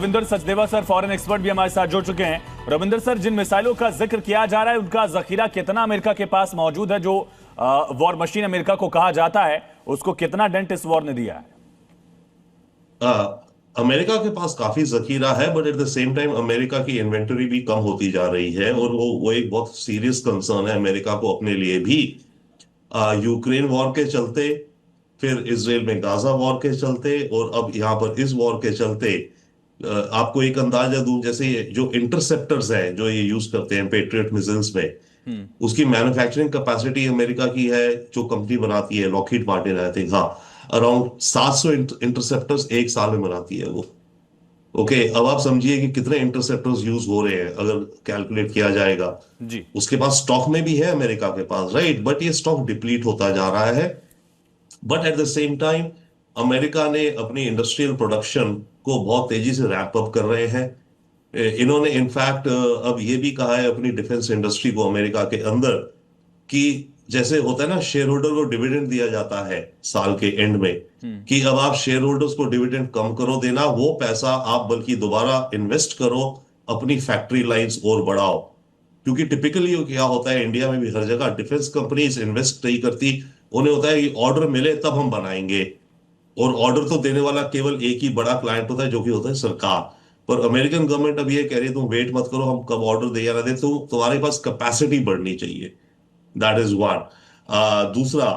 Ravinder Sachdeva sir, foreign expert भी हमारे साथ जुड़ चुके हैं। रविंदर सर, जिन मिसाइलों का जिक्र किया जा रहा है उनका जखीरा कितना अमेरिका के पास मौजूद है? जो वॉर मशीन अमेरिका को कहा जाता है, उसको कितना डेंट इस वॉर ने दिया है? अमेरिका के पास काफी जखीरा है, but at the same time America की इन्वेंटरी भी कम होती जा रही है, और वो एक बहुत सीरियस कंसर्न है अमेरिका को अपने लिए भी। यूक्रेन वॉर के चलते, फिर इसराइल में गाजा वॉर के चलते, और अब यहाँ पर इस वॉर के चलते आपको एक अंदाजा दूं, जैसे जो इंटरसेप्टर्स हैं जो ये यूज करते हैं पेट्रियट मिसाइल्स में, उसकी मैन्युफैक्चरिंग कैपेसिटी अमेरिका की है, जो कंपनी बनाती है लॉकहीड मार्टिन, आई थिंक, हाँ, अराउंड 700 इंटरसेप्टर्स एक साल में बनाती है वो। ओके, अब आप समझिए कि कितने इंटरसेप्टर्स यूज हो रहे हैं अगर कैलकुलेट किया जाएगा। जी। उसके पास स्टॉक में भी है अमेरिका के पास, राइट, बट ये स्टॉक डिप्लीट होता जा रहा है। But at the same time America ने अपनी इंडस्ट्रियल प्रोडक्शन को बहुत तेजी से रैंप अप कर रहे हैं। इन्होंने इनफैक्ट अब ये भी कहा है अपनी डिफेंस इंडस्ट्री को अमेरिका के अंदर, कि जैसे होता है ना, शेयर होल्डर को डिविडेंड दिया जाता है साल के एंड में, कि अब आप शेयर होल्डर्स को डिविडेंड कम करो देना, वो पैसा आप बल्कि दोबारा इन्वेस्ट करो, अपनी फैक्ट्री लाइंस और बढ़ाओ। क्योंकि टिपिकली क्या होता है इंडिया में भी, हर जगह डिफेंस कंपनीज इन्वेस्ट नहीं करती, उन्हें होता है कि ऑर्डर मिले तब हम बनाएंगे, और ऑर्डर तो देने वाला केवल एक ही बड़ा क्लाइंट होता है, जो कि होता है सरकार। पर अमेरिकन गवर्नमेंट अब ये कह रही है तुम वेट मत करो, हम कब ऑर्डर दे या ना दे, तो तुम्हारे पास कैपेसिटी बढ़नी चाहिए। That is one. दूसरा,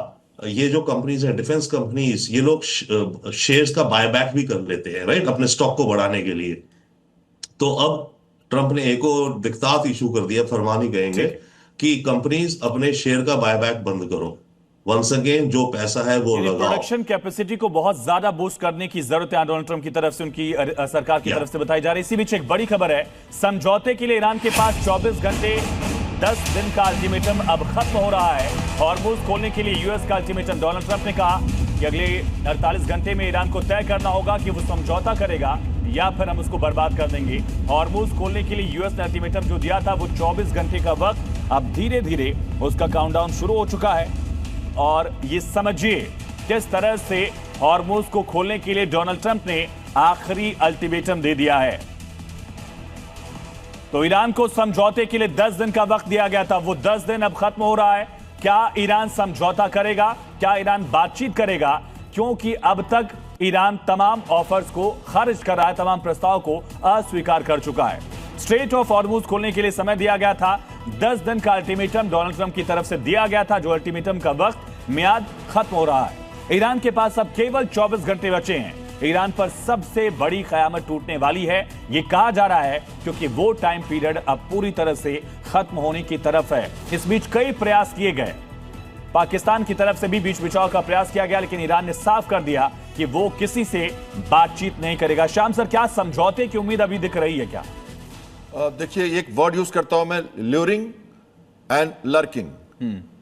ये जो कंपनीज हैं डिफेंस कंपनीज, ये लोग शेयर्स का बायबैक भी कर लेते हैं, राइट, अपने स्टॉक को बढ़ाने के लिए। तो अब ट्रंप ने एक और दिक्कत इशू कर दिया, फरमान ही कहेंगे, कि कंपनीज अपने शेयर का बायबैक बंद करो, वंस अगेन जो पैसा है वो लगाओ। प्रोडक्शन कैपेसिटी को बहुत ज्यादा बूस्ट करने की जरूरत है डोनाल्ड ट्रंप की तरफ से, उनकी सरकार की तरफ से बताई जा रही है। इसी बीच एक बड़ी खबर है, समझौते के लिए ईरान के पास 24 घंटे 10 दिन का अल्टीमेटम अब खत्म हो रहा है। हॉर्मुज खोलने के लिए यूएस का अल्टीमेटम। डोनाल्ड ट्रंप ने कहा कि अगले 48 घंटे में ईरान को तय करना होगा कि वो समझौता करेगा या फिर हम उसको बर्बाद कर देंगे। हॉर्मुज खोलने के लिए यूएस ने अल्टीमेटम जो दिया था वो 24 घंटे का वक्त, अब धीरे धीरे उसका काउंटडाउन शुरू हो चुका है। और ये समझिए किस तरह से हॉर्मुज को खोलने के लिए डोनाल्ड ट्रंप ने आखिरी अल्टीमेटम दे दिया है। तो ईरान को समझौते के लिए 10 दिन का वक्त दिया गया था, वो 10 दिन अब खत्म हो रहा है। क्या ईरान समझौता करेगा? क्या ईरान बातचीत करेगा? क्योंकि अब तक ईरान तमाम ऑफर्स को खारिज कर रहा है, तमाम प्रस्ताव को अस्वीकार कर चुका है। स्ट्रेट ऑफ हॉर्मुज खोलने के लिए समय दिया गया था, 10 दिन का अल्टीमेटम डोनाल्ड ट्रंप की तरफ से दिया गया था, जो अल्टीमेटम का वक्त मियाद खत्म हो रहा है। ईरान के पास अब केवल 24 घंटे बचे हैं। ईरान पर सबसे बड़ी कयामत टूटने वाली है, यह कहा जा रहा है, क्योंकि वो टाइम पीरियड अब पूरी तरह से खत्म होने की तरफ है। इस बीच कई प्रयास किए गए, पाकिस्तान की तरफ से भी बीच बिचाव का प्रयास किया गया, लेकिन ईरान ने साफ कर दिया कि वो किसी से बातचीत नहीं करेगा। श्याम सर, क्या समझौते की उम्मीद अभी दिख रही है क्या? देखिए, एक वर्ड यूज करता हूं मैं, ल्यूरिंग एंड लर्किंग।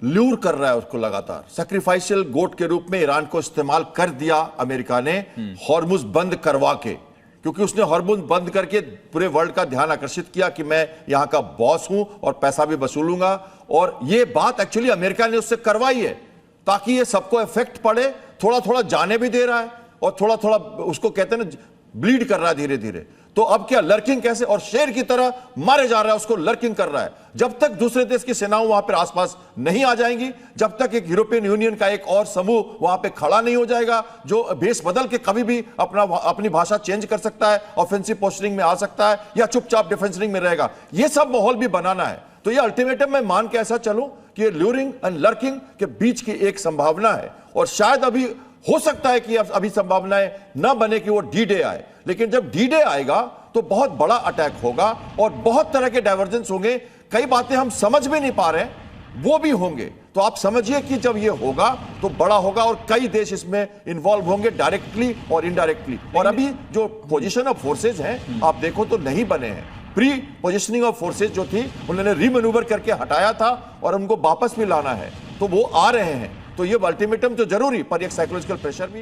ल्यूर कर रहा है उसको लगातार, सैक्रिफाइशियल गोट के रूप में ईरान को इस्तेमाल कर दिया अमेरिका ने, हॉर्मुज बंद करवा के, क्योंकि उसने हॉर्मुज बंद करके पूरे वर्ल्ड का ध्यान आकर्षित किया कि मैं यहां का बॉस हूं और पैसा भी वसूलूंगा। और ये बात एक्चुअली अमेरिका ने उससे करवाई है, ताकि ये सबको इफेक्ट पड़े। थोड़ा थोड़ा जाने भी दे रहा है और थोड़ा थोड़ा उसको कहते हैं ना, ब्लीड कर रहा है धीरे धीरे। तो अब क्या, लर्किंग कैसे, और शेर की तरह मारे जा रहा है, उसको लर्किंग कर रहा है। जब तक दूसरे देश की सेनाओं वहां पर आसपास नहीं आ जाएंगी, जब तक एक यूरोपियन यूनियन का एक और समूह वहां पे खड़ा नहीं हो जाएगा, जो बेस बदल के कभी भी अपनी भाषा चेंज कर सकता है, ऑफेंसिव पोस्टरिंग में आ सकता है, या चुपचाप डिफेंसिंग में रहेगा, ये सब माहौल भी बनाना है। तो ये अल्टीमेटम मैं मान के ऐसा चलूं कि ये ल्यूरिंग एंड लर्किंग के बीच की एक संभावना है, और शायद अभी हो सकता है कि अभी संभावनाएं न बने कि वो डी डे आए, लेकिन जब डी डे आएगा तो बहुत बड़ा अटैक होगा और बहुत तरह के डाइवर्जेंस होंगे। कई बातें हम समझ भी नहीं पा रहे हैं, वो भी होंगे। तो आप समझिए कि जब ये होगा तो बड़ा होगा, और कई देश इसमें इन्वॉल्व होंगे डायरेक्टली और इनडायरेक्टली। और अभी जो पोजीशन ऑफ फोर्सेज हैं आप देखो तो नहीं बने हैं। प्री पोजिशनिंग ऑफ फोर्सेज जो थी उन्होंने रीमैन्यूवर करके हटाया था, और उनको वापस भी लाना है, तो वो आ रहे हैं। तो ये अल्टीमेटम तो जरूरी, पर एक साइकोलॉजिकल प्रेशर भी।